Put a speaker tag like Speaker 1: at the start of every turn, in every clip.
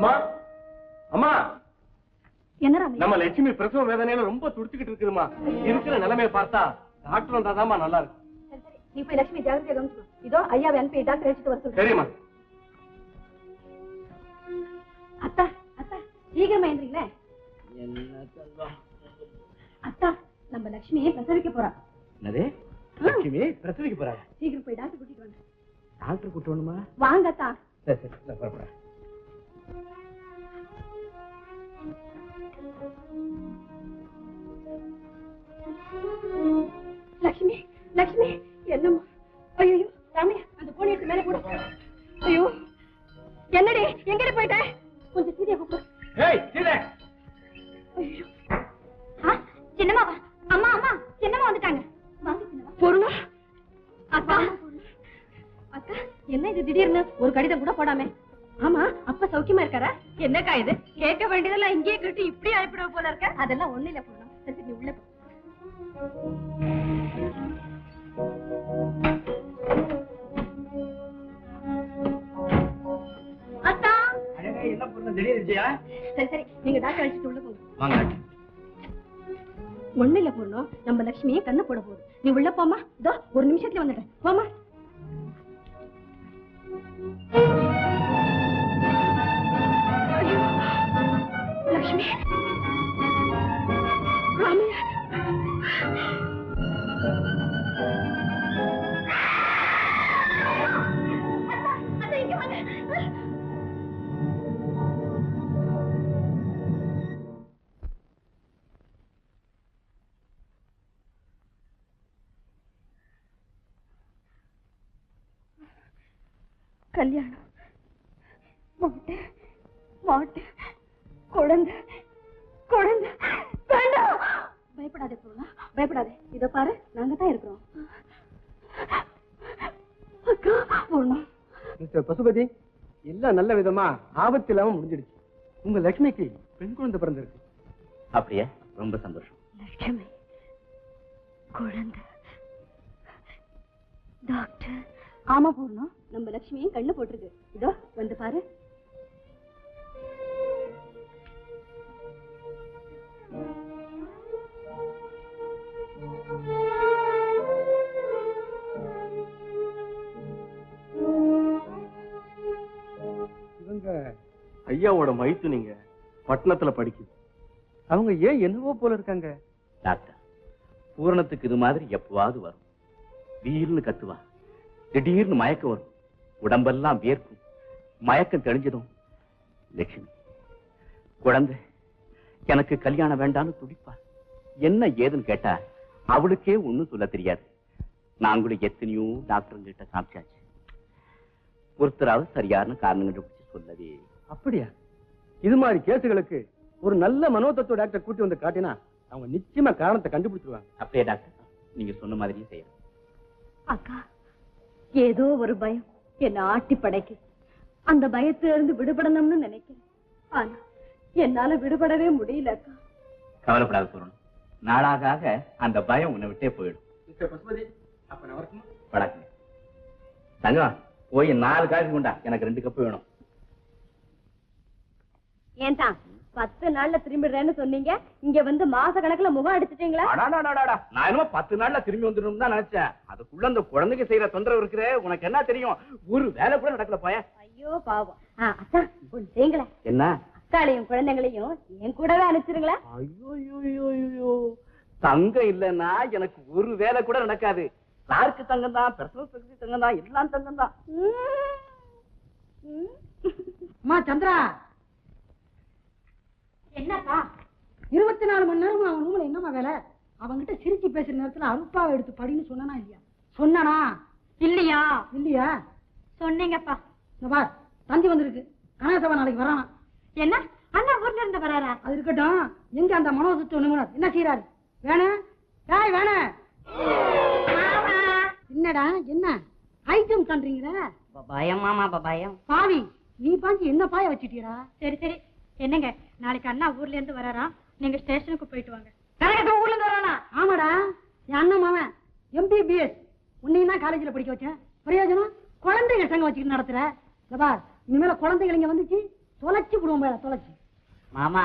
Speaker 1: அம்மா அம்மா
Speaker 2: என்ன
Speaker 1: நம்ம லட்சுமி பிரசவ வேதனையில ரொம்ப துடிச்சுக்கிட்டு இருக்குதுமா. இருக்கிற நிலைமையை பார்த்தா டாக்டர் வந்தாதாமா நல்லா இருக்கும்.
Speaker 2: நீ போய் லட்சுமி ஜாகிரதையா கவனிச்சுக்கோ. இதோ ஐயாவை அனுப்பி டாக்டர் அழைச்சிட்டு வர சொல்றேன்.
Speaker 1: சரிம்மா.
Speaker 2: அத்தா அத்தா சீக்கிரமா எழுந்திரீங்களே. அத்தா நம்ம லட்சுமியை பிரசவிக்க போறா.
Speaker 1: என்னது? லட்சுமி பிரசவிக்க போறா?
Speaker 2: சீக்கிரம் போய் டாக்டர் கூட்டிட்டு வாங்க.
Speaker 1: டாக்டர் கூட்டிட்டு வரணுமா?
Speaker 2: வாங்க அத்தா.
Speaker 1: சரி சரி நான் புறப்படுறேன்.
Speaker 2: லட்சுமி லட்சுமி என்னம்மா? ஐயோ ராமையா அந்த போனை எடுத்து மேலே போடு. ஐயோ என்னடி எங்கடி போயிட்ட? கொஞ்சம் சீதையா கூப்பிடு.
Speaker 1: ஏய் சீதை.
Speaker 2: ஐயோ சின்னம்மாவா? அம்மா அம்மா சின்னம்மா வந்துட்டாங்க. வாங்க சின்னம்மா. பொருளா? அக்கா அக்கா என்ன இது திடீர்னு ஒரு கடிதம் கூட போடாமே? ஆமா அப்பா சௌக்கியமா இருக்காரா? என்னக்கா இது கேட்க வேண்டியதெல்லாம் இங்கேயே கேட்டு இப்படி அனுப்பிடுவ போல இருக்க. அதெல்லாம் ஒண்ணு இல்ல பொருளா. சரி நீ உள்ள போ. அத்தா
Speaker 1: என்ன பொண்ணு திடீர் விஜயா?
Speaker 2: சரி சரி நீங்க டாக்டர் அழைச்சிட்டு உள்ள போங்க.
Speaker 1: வாங்க.
Speaker 2: ஒண்ணு இல்ல பொண்ணு நம்ம லட்சுமியை கண்ணு போட போகுது. நீ உள்ள போமா. இதோ ஒரு நிமிஷத்துல வந்துட்டேன். போமா. லட்சுமி ராமையா கல்யாணம் மாட்டேன் மாட்டேன். குழந்தை குழந்தை வேண்டாம். பயப்படாதே பொருளா பயப்படாதே. இத பாரு நாங்க தான் இருக்கிறோம். அக்கா பொண்ணு.
Speaker 1: மிஸ்டர் பசுபதி எல்லாம் நல்ல விதமா ஆபத்து இல்லாம முடிஞ்சிடுச்சு. உங்க லட்சுமிக்கு பெண் குழந்தை பிறந்திருக்கு.
Speaker 3: அப்படியே ரொம்ப சந்தோஷம்.
Speaker 2: லட்சுமி குழந்தை டாக்டர். ஆமா போடணும் நம்ம லட்சுமியும் கண்ணு போட்டிருக்கு. இதோ வந்து பாரு.
Speaker 1: இவங்க ஐயாவோட மைத்து நீங்க பட்டணத்துல படிக்குது. அவங்க ஏன் என்னவோ போல இருக்காங்க.
Speaker 3: டாக்டர் பூரணத்துக்கு இது மாதிரி எப்பவாவது வரும். வீர்னு கத்துவா, திடீர்னு மயக்கம் வரும், உடம்பெல்லாம் வேர்க்கும். மயக்கம் தெளிஞ்சதும் லட்சுமி குழந்தை எனக்கு கல்யாணம் வேண்டான்னு துடிப்பா. என்ன ஏதுன்னு கேட்டா அவளுக்கே ஒண்ணும் சொல்ல தெரியாது. நாங்களும் எத்தனையோ டாக்டர் கிட்ட காமிச்சாச்சு. ஒருத்தராவது சரியான காரணம் சொல்லவே.
Speaker 1: அப்படியா? இது மாதிரி கேசுகளுக்கு ஒரு நல்ல மனோதத்துவ டாக்டர் கூட்டி வந்து காட்டினா அவங்க நிச்சயமா காரணத்தை கண்டுபிடிச்சிருவாங்க.
Speaker 3: அப்படியே டாக்டர் நீங்க சொன்ன மாதிரியே செய்யணும்.
Speaker 2: அக்கா ஏதோ ஒரு பயம் என்ன ஆட்டி படைக்கு. அந்த பயத்திலிருந்து விடுபடணும்னு நினைக்கிறேன். ஆனா என்னால விடுபடவே முடியல அக்கா.
Speaker 3: கவலைப்படாத சொல்லணும். நாளாக அந்த பயம் உன்னை விட்டே போயிடும். வணக்கம் தங்கம். போய் 4 காஃபி கொண்டா, எனக்கு 2 கப்பு வேணும்.
Speaker 2: ஏன்டா 10 நாள்ல திரும்பிடுறேன்னு சொன்னீங்க, இங்க வந்து மாச கணக்குல முகம் அடிச்சிட்டீங்களா?
Speaker 3: நான் என்னமோ 10 நாள்ல திரும்பி வந்துடும் தான் நினைச்சேன். அதுக்குள்ள அந்த குழந்தைக்கு செய்யற தொந்தரவு இருக்கிறே, உனக்கு என்ன தெரியும்? ஒரு வேலை கூட நடக்கல போய.
Speaker 2: ஐயோ பாவம். அத்தா ஒண்ணு செய்யுங்களேன்.
Speaker 3: என்ன?
Speaker 2: அக்காளையும் குழந்தைங்களையும் என் கூடவே அனுப்பிச்சிருங்களா?
Speaker 3: ஐயோ தங்கம் இல்லன்னா எனக்கு ஒரு வேலை கூட நடக்காது. கிளார்க்கு தங்கம் தான், பிரசவ தங்கம் தான், எல்லாம் தங்கம் தான்.
Speaker 4: அம்மா சந்திரா.
Speaker 2: என்னப்பா?
Speaker 4: 24 மணி நேரம் அவன் ரூம்ல என்னமா வேலை? அவங்கிட்ட சிரிச்சு பேசுற நேரத்துல அருப்பாவை எடுத்து படின்னு சொன்னானா இல்லையா? சொன்னானா
Speaker 2: இல்லையா?
Speaker 4: இல்லையா?
Speaker 2: சொன்னீங்கப்பா.
Speaker 4: இந்த பார் தந்தி வந்திருக்கு. கனகசபா நாளைக்கு வரானா?
Speaker 2: என்ன அண்ணா ஊர்ல இருந்து வராரா?
Speaker 4: அது இருக்கட்டும். எங்க அந்த மனோதத்துவ நிபுணர் என்ன செய்யறாரு? வேணும் டேய் வேணும். என்னடா என்ன ஐட்டம் பண்றீங்க?
Speaker 2: பயம் மாமா பயம்.
Speaker 4: பாவி நீ பாஞ்சி என்ன பாய வச்சிட்டீரா?
Speaker 2: சரி சரி என்னங்க நாளைக்கு அண்ணா ஊர்ல இருந்து வராரா, நீங்க ஸ்டேஷனுக்கு போயிட்டு வாங்க.
Speaker 4: கனகசபா ஊர்ல இருந்து வரானா? ஆமாடா என் அண்ணன் மாமன் MBBS. உன்னையும் தான் காலேஜ்ல படிக்க வச்சேன். பிரயோஜனம் குழந்தைகள் சங்கம் வச்சுக்கிட்டு நடத்துற. இந்த பார் இனிமேல குழந்தைகள் இங்க வந்துச்சு தொலைச்சு விடுவோம் தொலைச்சு.
Speaker 5: மாமா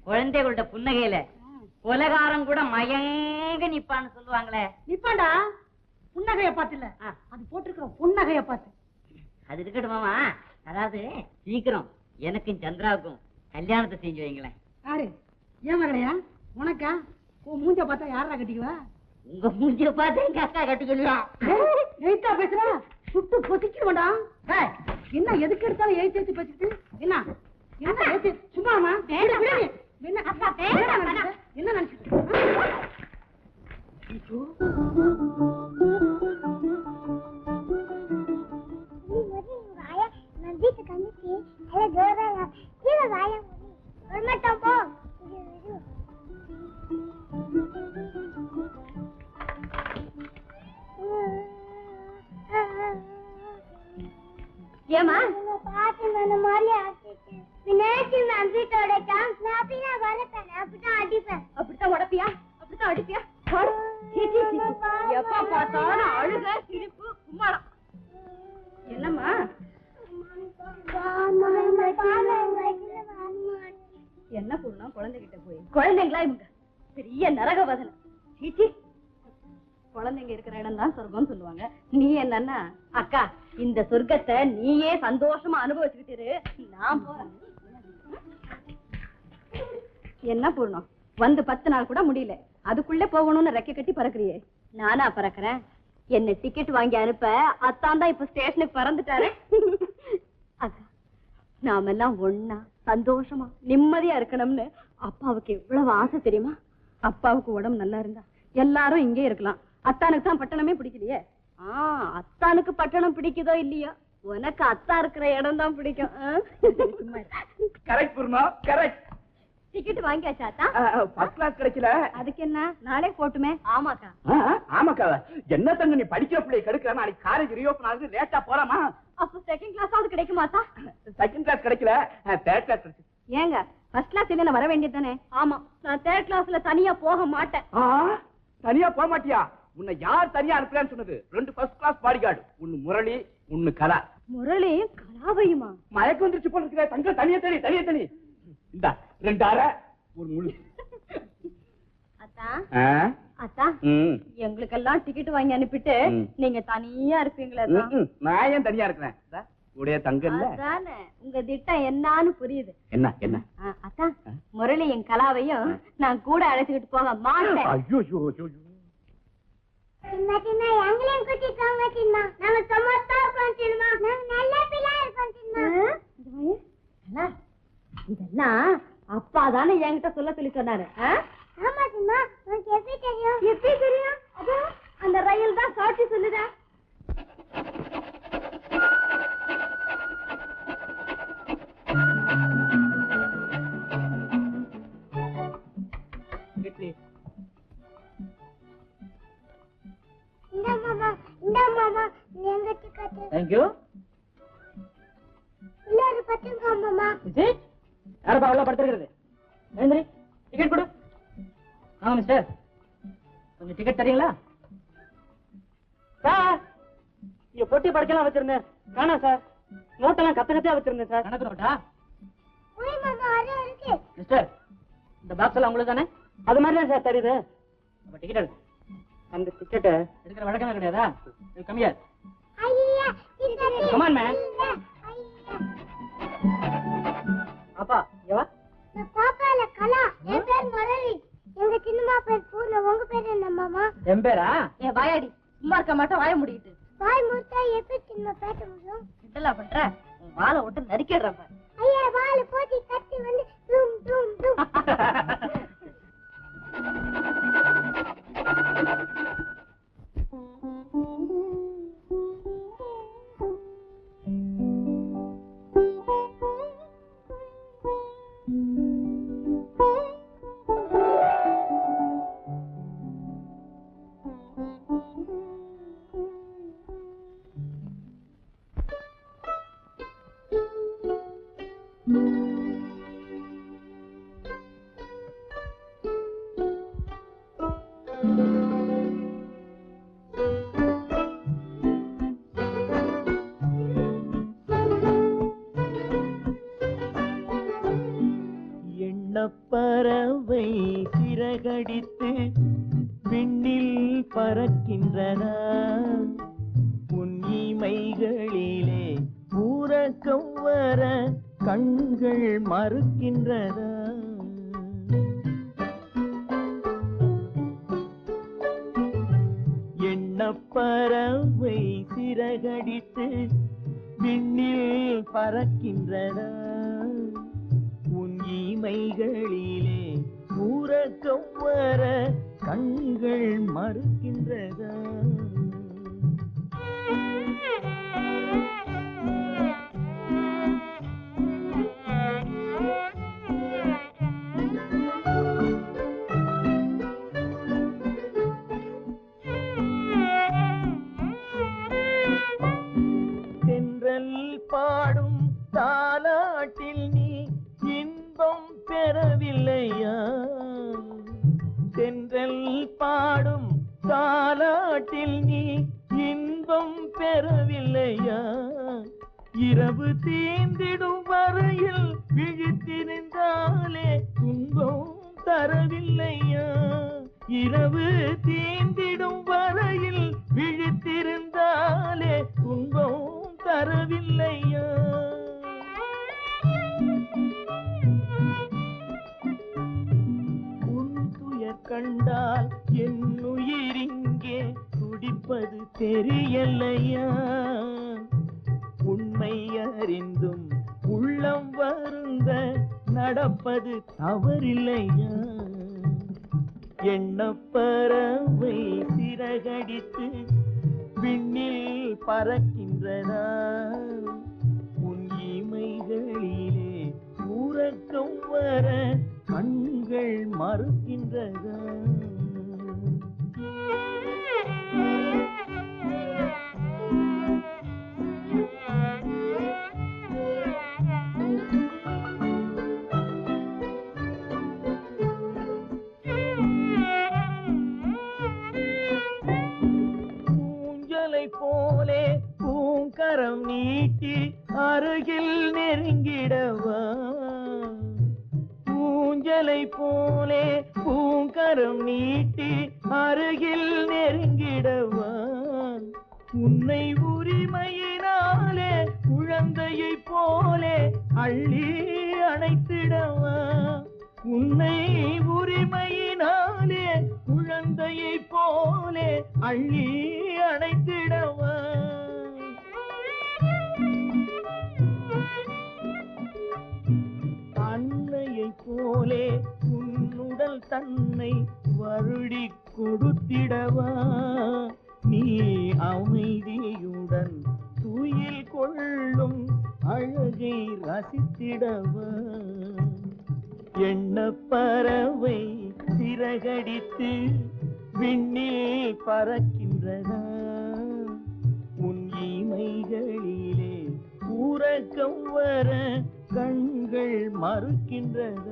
Speaker 5: குழந்தைகளோட புன்னகையில உலகாரம் கூட மயங்க நிப்பான்னு சொல்லுவாங்களே.
Speaker 4: நிப்பாண்டா புன்னகைய பார்த்து இல்ல, அது போட்டிருக்கிற புன்னகைய பார்த்து.
Speaker 5: அது இருக்கட்டும் மாமா, அதாவது சீக்கிரம் எனக்கும் சந்திராவுக்கும் கல்யாணத்தை செஞ்சு வைங்களேன்.
Speaker 4: யாரு ஏன் மகளையா? உனக்கா? உன் மூஞ்ச பார்த்தா யாரா கட்டிக்குவா?
Speaker 5: உங்க மூஞ்சிய பார்த்து எங்க அக்கா கட்டிக்கலையா?
Speaker 4: எய்த்தா பேசுற, சுட்டு பொசிக்கிடுவா. என்ன எதுக்கு எடுத்தாலும் எய்த்து எடுத்து பேசிட்டு என்ன என்ன ஏத்து சும்மாமா? என்ன நினைச்சிட்டு
Speaker 2: ஏமா அப்படித்தான் உடப்பியா? அப்படித்தான் அடிப்பியா? எப்ப பார்த்தாலும் அழுக சிரிப்பு கும்மாளம். என்னம்மா என்ன பண்ணணும்? குழந்தைகிட்ட போய் குழந்தைங்களா இவங்க பெரிய நரக வதனை. சீச்சி, குழந்தைங்க இருக்கிற இடம் தான் சொர்க்கம் சொல்லுவாங்க. நீ என்னன்னா அக்கா இந்த சொர்க்கத்தை நீயே சந்தோஷமா அனுபவிச்சுக்கிட்டு நான் போறேன். என்ன பூர்ணம், வந்து 10 நாள் கூட முடியல, அதுக்குள்ளே போகணும்னு ரெக்கை கட்டி பறக்குறியே. நானா பறக்குறேன்? என்ன டிக்கெட் வாங்கி அனுப்ப அத்தான் தான் இப்ப ஸ்டேஷனுக்கு பறந்துட்டாரு. அக்கா நாமெல்லாம் ஒன்னா சந்தோஷமா நிம்மதியா இருக்கணும்னு அப்பாவுக்கு எவ்வளவு ஆசை தெரியுமா? அப்பாவுக்கு உடம்பு நல்லா இருந்தா எல்லாரும் இங்கே இருக்கலாம். அத்தானுக்கு தான் பட்டணமே பிடிக்கலையே. அத்தானுக்கு பட்டணம் பிடிக்குதோ இல்லையோ, உனக்கு அத்தா இருக்கிற இடம் தான் பிடிக்கும்.
Speaker 3: Correct Poorna, correct.
Speaker 2: டிக்கெட் வாங்கியாச்சா அத்தா?
Speaker 3: ஃபர்ஸ்ட் கிளாஸ் கிடைக்கல.
Speaker 2: அதுக்கு என்ன, நாளே போட்டுமே. ஆமாக்கா.
Speaker 3: ஆமாக்கா, என்ன தங்க நீ படிக்கிற பிள்ளைய கெடுக்கிற. நாளைக்கு காலேஜ் ரீஓபன் ஆகுது, லேட்டா போலாமா?
Speaker 2: அப்ப செகண்ட் கிளாஸாவது கிடைக்குமா அத்தா?
Speaker 3: செகண்ட் கிளாஸ் கிடைக்கல, தேர்ட் கிளாஸ் கிடைச்சு.
Speaker 2: ஏங்க ஃபர்ஸ்ட் கிளாஸ் இல்ல வர வேண்டியது தானே? ஆமா, நான் தேர்ட் கிளாஸ்ல தனியா போக மாட்டேன்.
Speaker 3: தனியா போக மாட்டியா? உன்னை யார் தனியா அனுப்புறேன்னு சொன்னது? 2 ஃபர்ஸ்ட் கிளாஸ் பாடிகார்டு, ஒன்னு முரளி ஒன்னு கலா.
Speaker 2: முரளி கலாவையுமா?
Speaker 3: மயக்கம் வந்துருச்சு போல இருக்கிற. தங்க தனியா தனி, தனியா தனி. இந்த 2 அரை ஒரு முழு.
Speaker 2: அத்தா அத்தா, எங்களுக்கெல்லாம் டிக்கெட் வாங்கி அனுப்பிட்டு நீங்க தனியா இருப்பீங்களா?
Speaker 3: நான் ஏன் தனியா இருக்கிறேன்? உடைய தங்க இல்ல.
Speaker 2: அதானே உங்க திட்டம் என்னன்னு புரியுது.
Speaker 3: என்ன என்ன?
Speaker 2: அத்தா, முரளியும் கலாவையும் நான் கூட அழைச்சுக்கிட்டு போக மாட்டேன்.
Speaker 3: ஐயோ ஐயோ ஐயோ,
Speaker 2: இதெல்லாம் அப்பா தானே என்கிட்ட சொல்ல சொல்லி சொன்னாரு. எப்படி தெரியும்? அந்த ரயில் தான் சாட்சி சொல்லுதா.
Speaker 5: தேங்க்யூ. யாரப்பா அவ்வளவு படுத்திருக்கிறது? டிக்கெட் கொடு. ஆமா மிஸ்டர், கொஞ்சம் டிக்கெட் தரீங்களா? சார், இங்க பொட்டி படுக்கலாம் வச்சிருந்தேன், காணா சார். நோட்டெல்லாம் கத்தையா வச்சிருந்தேன் சார். கணக்கு நோட்டா? மிஸ்டர், இந்த பாக்ஸ் எல்லாம் உங்களுக்கு தானே? அது மாதிரி தான் சார் தெரியுது. அப்ப டிக்கெட் எடுத்து அந்த டிக்கெட் எடுக்கிற வழக்கமே கிடையாதா? இது கம்மியா. Come on man. அப்பா எவா?
Speaker 6: பாப்பால கலா. என் பேர் முரளி. எங்க சின்னம்மா பேர் பூர்ணா. உங்க பேர் என்ன மாமா?
Speaker 5: என் பேரா?
Speaker 2: ஏன் வாயாடி, சும்மா இருக்க மாட்டோம், வாய முடிக்கிட்டு.
Speaker 6: வாய் மூட்டா எப்படி சின்ன பேச முடியும்?
Speaker 2: இதெல்லாம் பண்ற, உன் வாழை விட்டு நறுக்கிடுறப்ப.
Speaker 6: ஐயா வாழை போட்டி கட்டி வந்து டும் டும் டும்.
Speaker 7: எண்ணப்பறவை சிறகடித்து விண்ணில் பறக்கின்றன உன் இமைகளிலே ஊரக்கம் வர கண்கள் மறுக்கின்றன எண்ணப்பறவை சிறகடித்து விண்ணில் பறக்கின்றன உன் இமைகளிலே ஊரக்கம் வர கண்கள் மறுக்கின்றன தென்றல் பாடும் தாலாட்டில் நீ இன்பம் பெறவில்லையா தென்றல் பாடும் தாலாட்டில் நீ இன்பம் பெறவில்லையா இரவு தீந்திடும் வரையில் விழித்திருந்தாலே துன்பம் தரவில்லையா இரவு தீந்திடும் வரையில் விழித்திருந்தாலே துன்பம் தரவில்லையா உன் துயர் கண்டால் என் உயிரிங்கே துடிப்பது தெரியலையா உண்மை அறிந்தும் உள்ளம் வருந்த நடப்பது தவறில்லையா எண்ணப்பறவை சிறகடித்து விண்ணில் பறக்கின்றன உன் இமைகளிலே ஊரக்கம் வர கண்கள் மறுக்கின்றன போலே பூங்கரம் நீட்டி அருகில் நெருங்கிடவா ஊஞ்சலை போலே பூங்கரம் நீட்டி அருகில் நெருங்கிடவா உன்னை உரிமையினாலே குழந்தையை போலே அள்ளி அணைத்திடவா உன்னை உரிமையினாலே குழந்தையை போலே அள்ளி அணைத்திடவா அன்னையை போலே உன்னுடல் தன்னை வருடி கொடுத்திடவா நீ அமைதியுடன் துயில் கொள்ளும் அழகை ரசித்திடவா எண்ணப்பறவை சிறகடித்து விண்ணில் பறக்கின்றன உன் இமைகளிலே ஊரக்கம் வர கண்கள் மறுக்கின்றன